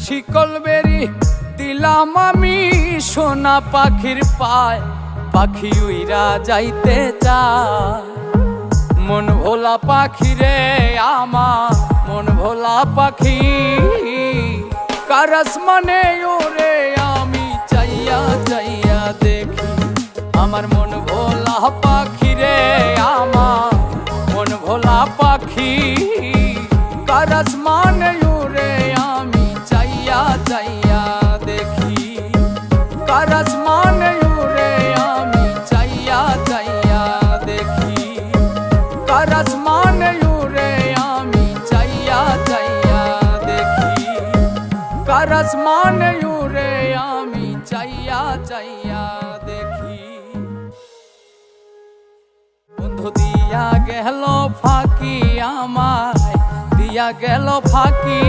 শিকল বেরি দিলাম আমি সোনা পাখির পায়, পাখি উইরা যাইতে চায়। মন ভোলা পাখি রে আমার, মন ভোলা পাখি, কার আসমানে ওরে আমি চাইয়া চাইয়া দেখি। আমার মন ভোলা পাখি রে আমার, মন ভোলা পাখি, কার আসমানে ওরে আমি চাইয়া চাইয়া দেখি। কার আসমানে ওরে আমি চাইয়া চাইয়া দেখি। কার আসমানে ওরে আমি চাইয়া চাইয়া দেখি। কার আসমানে ওরে আমি চাইয়া চাইয়া দেখি। বন্ধু দিয়া গেল ফাঁকি আমায়, দিয়া গেল ফাঁকি।